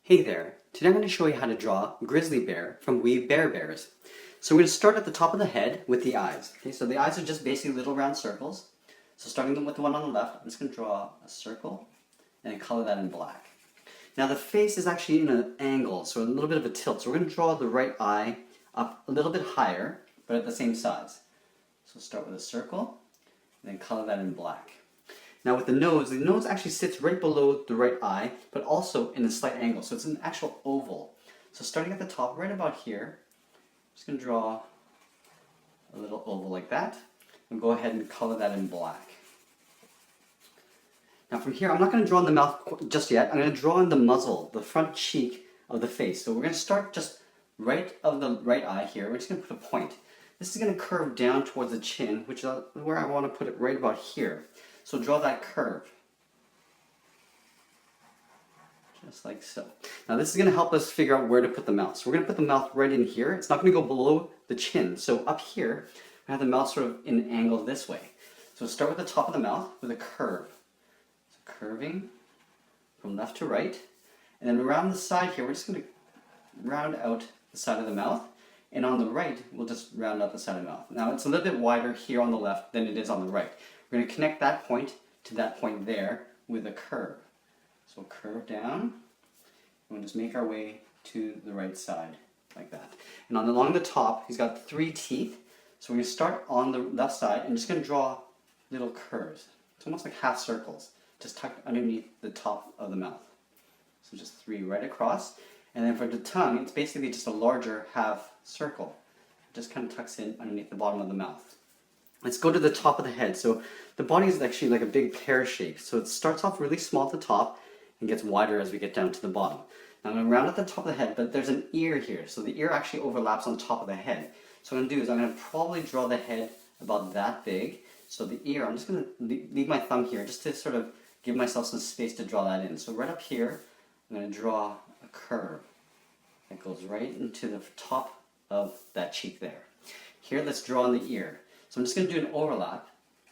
Hey there, today I'm going to show you how to draw Grizzly Bear from We Bear Bears. So we're going to start at the top of the head with the eyes. Okay, so the eyes are just basically little round circles. So starting with the one on the left, I'm just going to draw a circle and color that in black. Now the face is actually in an angle, so a little bit of a tilt. So we're going to draw the right eye up a little bit higher, but at the same size. So start with a circle and then color that in black. Now with the nose actually sits right below the right eye, but also in a slight angle, so it's an actual oval. So starting at the top, right about here, I'm just going to draw a little oval like that, and go ahead and color that in black. Now from here, I'm not going to draw in the mouth just yet, I'm going to draw in the muzzle, the front cheek of the face. So we're going to start just right of the right eye here, we're just going to put a point. This is going to curve down towards the chin, which is where I want to put it right about here. So draw that curve, just like so. Now this is going to help us figure out where to put the mouth. So we're going to put the mouth right in here. It's not going to go below the chin. So up here, I have the mouth sort of in an angle this way. So start with the top of the mouth with a curve. So curving from left to right. And then around the side here, we're just going to round out the side of the mouth. And on the right, we'll just round out the side of the mouth. Now it's a little bit wider here on the left than it is on the right. We're going to connect that point to that point there with a curve. So curve down, and we'll just make our way to the right side, like that. And along the top, he's got 3 teeth. So we're going to start on the left side and just going to draw little curves. It's almost like half circles, just tucked underneath the top of the mouth. So just 3 right across. And then for the tongue, it's basically just a larger half circle. It just kind of tucks in underneath the bottom of the mouth. Let's go to the top of the head. So the body is actually like a big pear shape. So it starts off really small at the top and gets wider as we get down to the bottom. Now I'm going to round at the top of the head, but there's an ear here. So the ear actually overlaps on top of the head. So what I'm going to do is I'm going to probably draw the head about that big. So the ear, I'm just going to leave my thumb here just to sort of give myself some space to draw that in. So right up here, I'm going to draw a curve that goes right into the top of that cheek there. Here, let's draw in the ear. So I'm just going to do an overlap,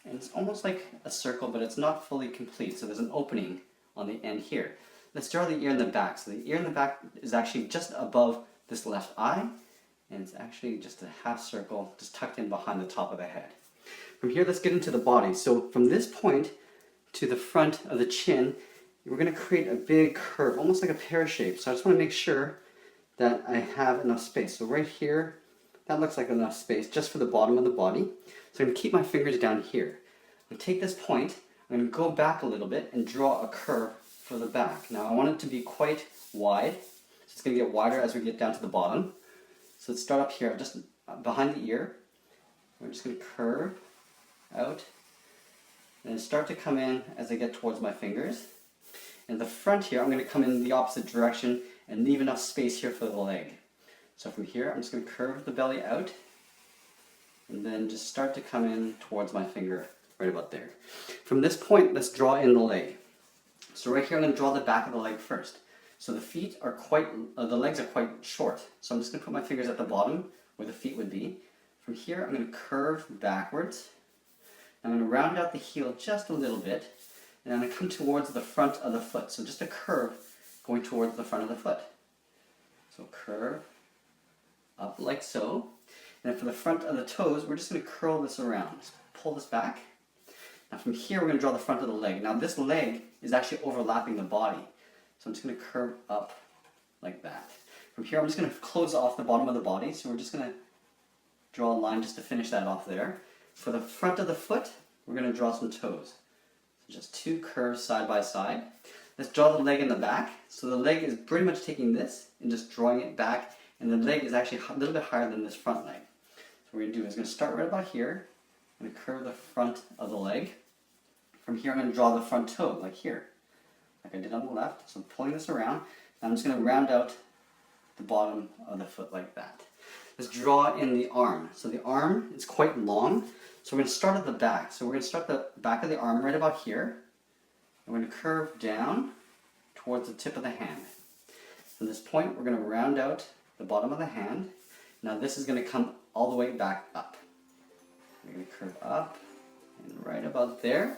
and it's almost like a circle, but it's not fully complete, so there's an opening on the end here. Let's draw the ear in the back. So the ear in the back is actually just above this left eye, and it's actually just a half circle just tucked in behind the top of the head. From here, let's get into the body. So from this point to the front of the chin, we're going to create a big curve, almost like a pear shape. So I just want to make sure that I have enough space. So right here, that looks like enough space just for the bottom of the body. So I'm going to keep my fingers down here. I'm going to take this point, I'm going to go back a little bit and draw a curve for the back. Now I want it to be quite wide. So it's going to get wider as we get down to the bottom. So let's start up here, just behind the ear. We're just going to curve out and start to come in as I get towards my fingers. And the front here, I'm going to come in the opposite direction and leave enough space here for the leg. So from here, I'm just going to curve the belly out and then just start to come in towards my finger right about there. From this point, let's draw in the leg. So right here, I'm going to draw the back of the leg first. So the feet are the legs are quite short. So I'm just going to put my fingers at the bottom where the feet would be. From here, I'm going to curve backwards. I'm going to round out the heel just a little bit, and I'm going to come towards the front of the foot. So just a curve going towards the front of the foot. So curve up like so. And then for the front of the toes, we're just going to curl this around. Just pull this back. Now from here, we're going to draw the front of the leg. Now this leg is actually overlapping the body. So I'm just going to curve up like that. From here, I'm just going to close off the bottom of the body. So we're just going to draw a line just to finish that off there. For the front of the foot, we're going to draw some toes. So just 2 curves side by side. Let's draw the leg in the back. So the leg is pretty much taking this and just drawing it back. And the leg is actually a little bit higher than this front leg. So what we're going to do is going to start right about here. I'm going to curve the front of the leg. From here, I'm going to draw the front toe, like here, like I did on the left. So I'm pulling this around. And I'm just going to round out the bottom of the foot like that. Let's draw in the arm. So the arm is quite long. So we're going to start at the back. So we're going to start the back of the arm right about here. And we're going to curve down towards the tip of the hand. From this point, we're going to round out the bottom of the hand. Now this is going to come all the way back up. We're going to curve up and right about there.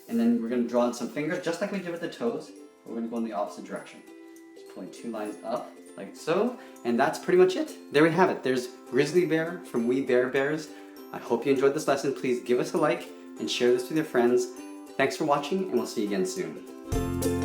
And then we're going to draw in some fingers, just like we did with the toes. We're going to go in the opposite direction. Just pulling 2 lines up like so, and that's pretty much it. There we have it. There's Grizzly Bear from We Bear Bears. I hope you enjoyed this lesson. Please give us a like and share this with your friends. Thanks for watching, and we'll see you again soon.